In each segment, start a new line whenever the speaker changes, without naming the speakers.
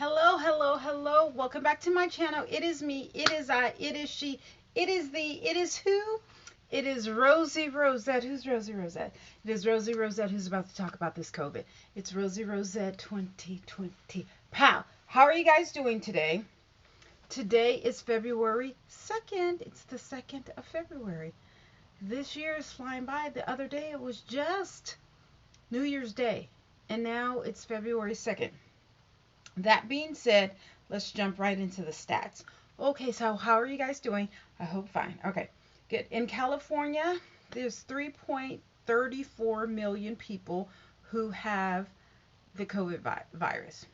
Hello, hello, hello. Welcome back to my channel. It is me, it is I, it is she, it is who? It is Rosie Rosette. Who's Rosie Rosette? It is Rosie Rosette who's about to talk about this COVID. It's Rosie Rosette 2020. Pow! How are you guys doing today? Today is February 2nd. It's the 2nd of February. This year is flying by. The other day it was just New Year's Day. And now it's February 2nd. That being said, let's jump right into the stats. Okay, so how are you guys doing? I hope fine. Okay, good. In California, there's 3.34 million people who have the COVID virus.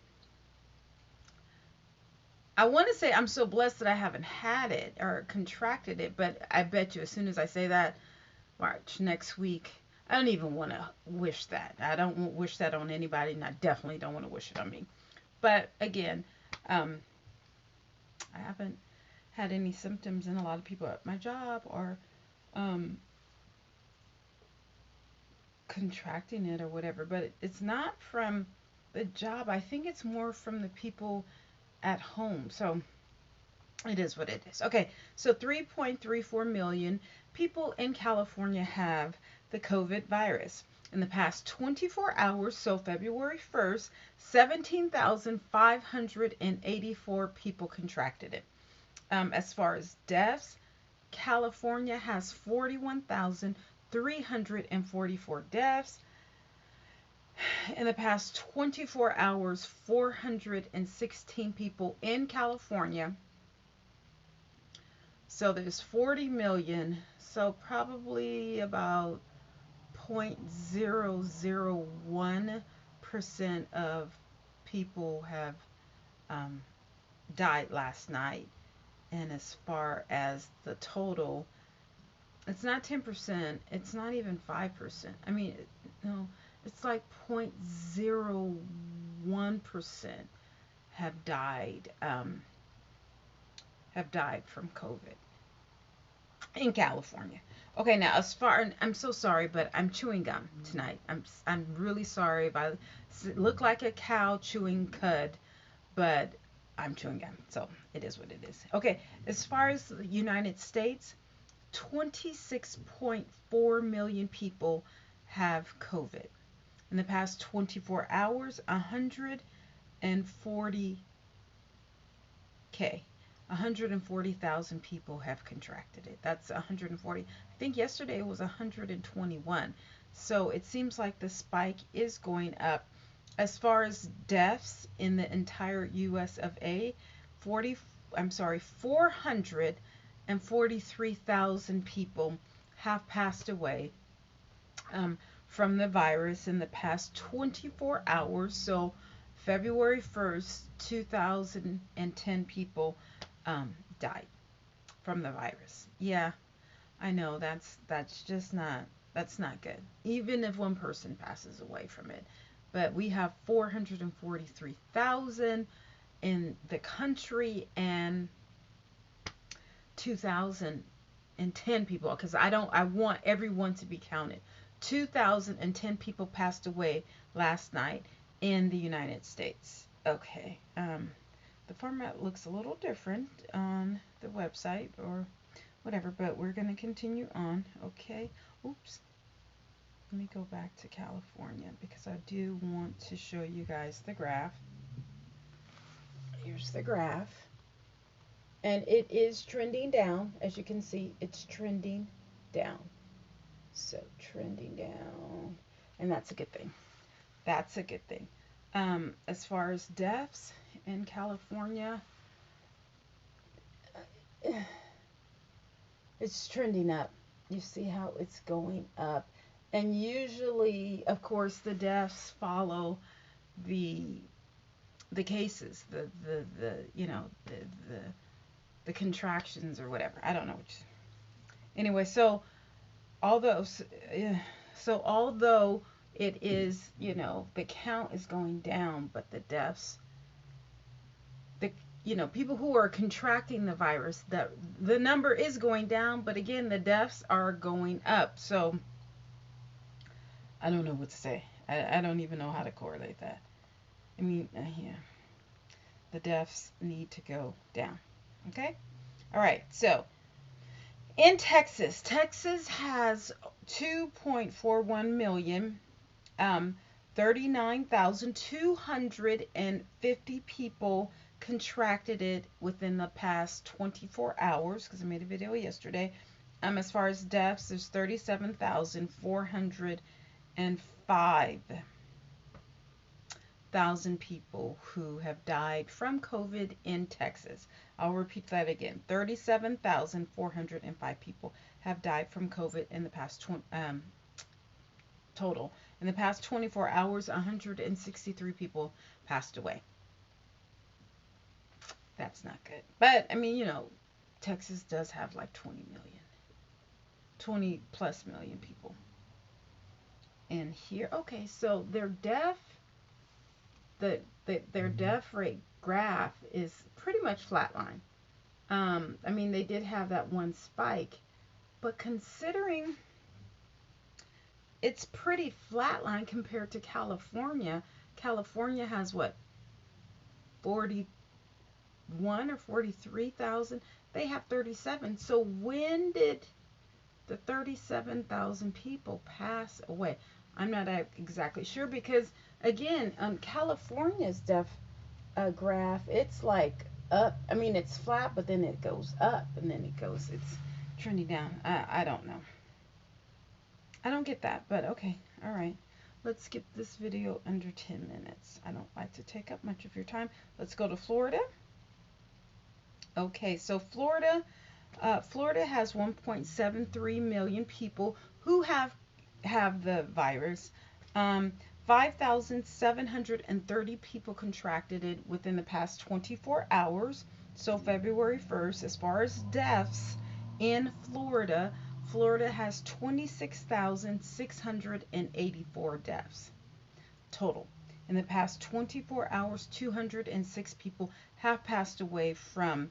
I want to say I'm so blessed that I haven't had it or contracted it, but I bet you as soon as I say that, March next week, I don't even want to wish that. I don't wish that on anybody, and I definitely don't want to wish it on me. But again, um, I haven't had any symptoms, and a lot of people at my job are um, contracting it or whatever. But it's not from the job. I think it's more from the people at home. So it is what it is. Okay, so 3.34 million people in California have the COVID virus. In the past 24 hours, so February 1st, 17,584 people contracted it. As far as deaths, California has 41,344 deaths. In the past 24 hours, 416 people in California. So there's 40 million. So probably about 0.001% of people have um, died last night. And as far as the total, it's not 10%, it's not even 5%. I mean, no, it's like 0.01% have died from COVID in California. Okay, now as far, I'm so sorry, but I'm chewing gum tonight. I'm really sorry if I look like a cow chewing cud, but I'm chewing gum, so it is what it is. Okay, as far as the United States, 26.4 million people have COVID. In the past 24 hours, 140,000 people have contracted it. That's 140. I think yesterday it was 121. So it seems like the spike is going up. As far as deaths in the entire US of A, 40 I'm sorry, 443,000 people have passed away um, from the virus in the past 24 hours. So February 1st, 2010 people died from the virus. Yeah, I know that's not good. Even if one person passes away from it, but we have 443,000 in the country and 2010 people, because I want everyone to be counted. 2010 people passed away last night in the United States. Okay. The format looks a little different on the website or whatever, but we're going to continue on. Okay. Oops. Let me go back to California because I do want to show you guys the graph. Here's the graph. And it is trending down. As you can see, it's trending down. So trending down. And that's a good thing. That's a good thing. As far as deaths in California, it's trending up. You see how it's going up. And usually, of course, the deaths follow the cases, the you know, the contractions or whatever. I don't know which. Anyway, although although it is, the count is going down, but the deaths, the people who are contracting the virus, the number is going down, but again, the deaths are going up. So I don't know what to say. I don't even know how to correlate that. I mean, yeah. The deaths need to go down. Okay? All right. So, in Texas, Texas has 2.41 million, 39,250 people contracted it within the past 24 hours, because I made a video yesterday. As far as deaths, there's 37,405,000 people who have died from COVID in Texas. I'll repeat that again. 37,405 people have died from COVID in the past total. In the past 24 hours, 163 people passed away. That's not good. But, I mean, Texas does have like 20 plus million people. And here, okay, so their death rate graph is pretty much flatline. I mean, they did have that one spike, but considering it's pretty flatline compared to California. California has what, 41 or 43,000? They have 37. So when did the 37,000 people pass away? I'm not exactly sure, because again, on California's death graph, it's like up. I mean, it's flat, but then it goes up, and then it's trending down. I don't know. I don't get that, but okay. All right. Let's get this video under 10 minutes. I don't like to take up much of your time. Let's go to Florida. Okay, so Florida has 1.73 million people who have the virus. 5,730 people contracted it within the past 24 hours. So February 1st, as far as deaths in Florida, Florida has 26,684 deaths total. In the past 24 hours, 206 people have passed away from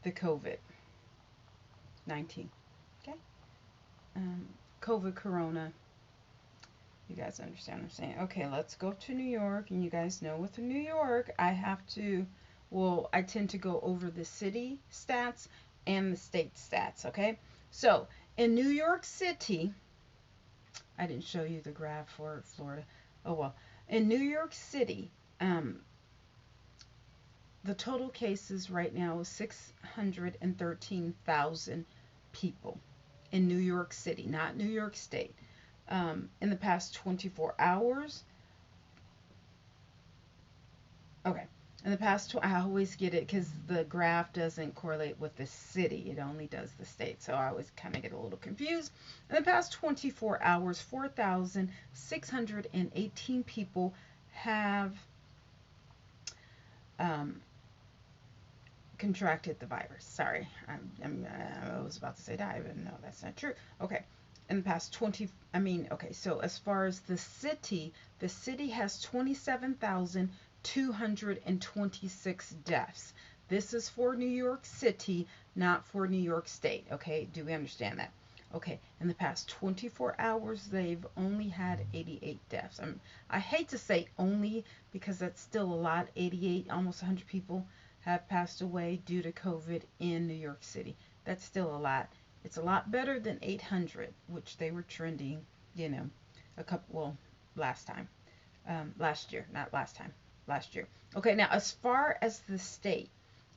the COVID-19. Okay? COVID, Corona. You guys understand what I'm saying? Okay, let's go to New York. And you guys know with New York, I tend to go over the city stats and the state stats, okay? So, in New York City, I didn't show you the graph for Florida. Oh, well. In New York City, the total cases right now is 613,000 people in New York City, not New York State. In the past 24 hours, okay, in the past, I always get it because the graph doesn't correlate with the city. It only does the state. So I always kind of get a little confused. In the past 24 hours, 4,618 people have contracted the virus. Sorry, I was about to say die, but no, that's not true. Okay. In the past so as far as the city has 27,226 deaths. This is for New York City, not for New York State. Okay, do we understand that? Okay, in the past 24 hours, they've only had 88 deaths. I hate to say only, because that's still a lot. 88, almost 100 people have passed away due to COVID in New York City. That's still a lot. It's a lot better than 800, which they were trending, last year. Okay, now as far as the state,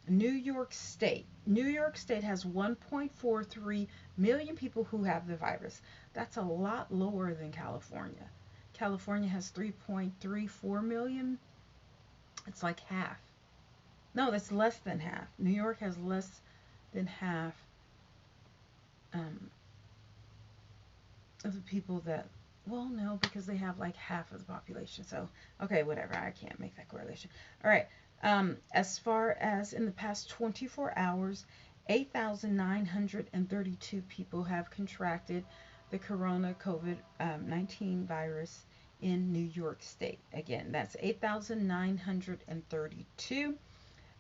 New York State has 1.43 million people who have the virus. That's a lot lower than California. California has 3.34 million. It's like half. No, that's less than half. New York has less than half of the people that, well, no, because they have like half of the population. So, okay, whatever. I can't make that correlation. All right. As far as in the past 24 hours, 8,932 people have contracted the COVID-19 virus in New York State. Again, that's 8,932.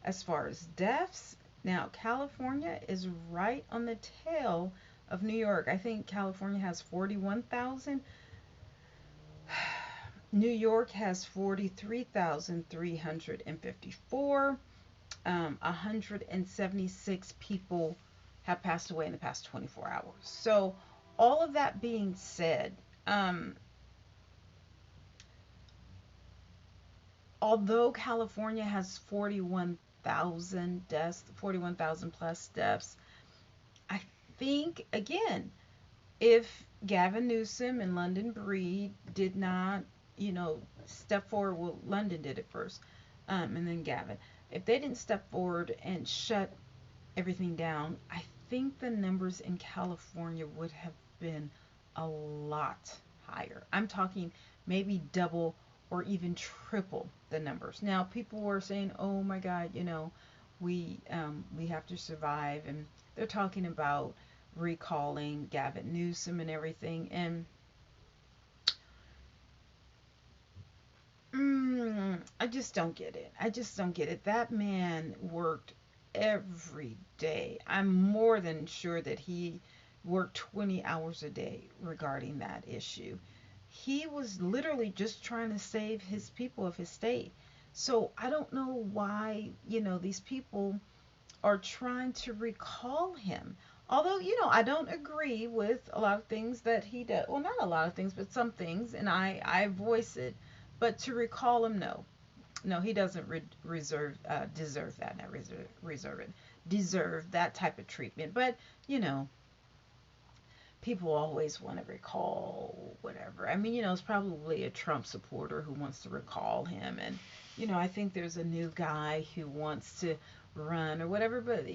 As far as deaths, now California is right on the tail of New York. I think California has 41,000. New York has 43,354. 176 people have passed away in the past 24 hours. So, all of that being said, um, although California has 41,000 deaths, 41,000 plus deaths, I think, again, if Gavin Newsom and London Breed did not, step forward, well, London did it first, and then Gavin, if they didn't step forward and shut everything down, I think the numbers in California would have been a lot higher. I'm talking maybe double or even triple the numbers. Now, people were saying, "Oh my God, we have to survive," and they're talking about recalling Gavin Newsom and everything. And I just don't get it. I just don't get it. That man worked every day. I'm more than sure that he worked 20 hours a day regarding that issue. He was literally just trying to save his people of his state. So I don't know why, these people are trying to recall him. Although, I don't agree with a lot of things that he does. Well, not a lot of things, but some things, and I voice it. But to recall him, no. No, he doesn't deserve that. Not reserve it. Deserve that type of treatment. But, you know, people always want to recall whatever. I mean, it's probably a Trump supporter who wants to recall him. And, I think there's a new guy who wants to run or whatever, but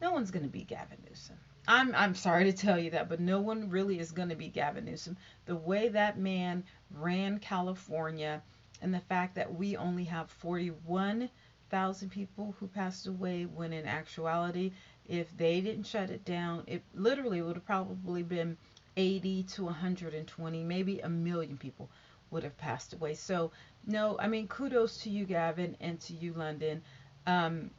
no one's gonna be Gavin Newsom. I'm sorry to tell you that, but no one really is gonna be Gavin Newsom. The way that man ran California, and the fact that we only have 41,000 people who passed away, when in actuality, if they didn't shut it down, it literally would have probably been 80 to 120, maybe a million people would have passed away. So, no, I mean, kudos to you, Gavin, and to you, London. Um,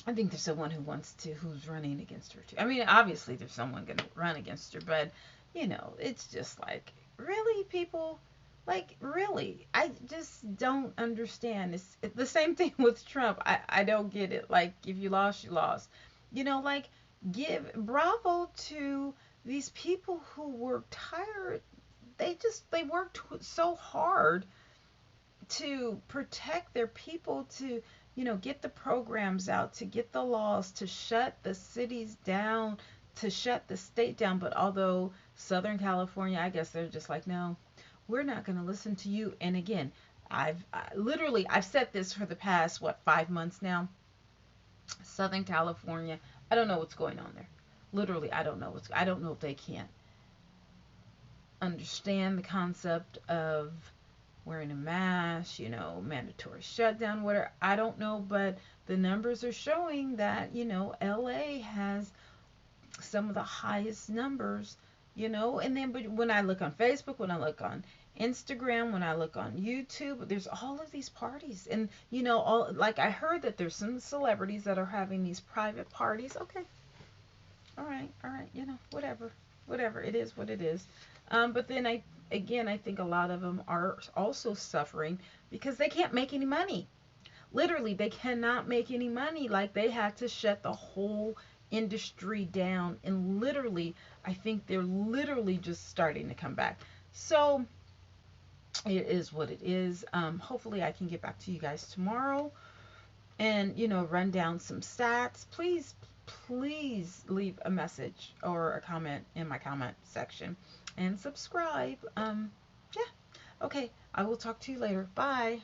I think there's someone who's running against her too. I mean, obviously there's someone going to run against her, but it's just like, really, people, like, really, I just don't understand. It's the same thing with Trump. I don't get it. Like, if you lost, you lost. Like, give bravo to these people who worked tired. They worked so hard to protect their people, to get the programs out, to get the laws, to shut the cities down, to shut the state down. But although Southern California, I guess they're just like, no, we're not going to listen to you. And again, I've said this for the past 5 months now. Southern California, I don't know what's going on there. Literally, I don't know if they can't understand the concept of wearing a mask, mandatory shutdown, whatever. I don't know, but the numbers are showing that, LA has some of the highest numbers, and then, but when I look on Facebook, when I look on Instagram, when I look on YouTube, there's all of these parties. And, all, like, I heard that there's some celebrities that are having these private parties. Okay. All right, whatever. It is what it is. But then I think a lot of them are also suffering because they can't make any money. Literally, they cannot make any money. Like, they had to shut the whole industry down. And literally, I think they're literally just starting to come back. So it is what it is. Hopefully I can get back to you guys tomorrow and, run down some stats. Please leave a message or a comment in my comment section and subscribe. Yeah. Okay. I will talk to you later. Bye.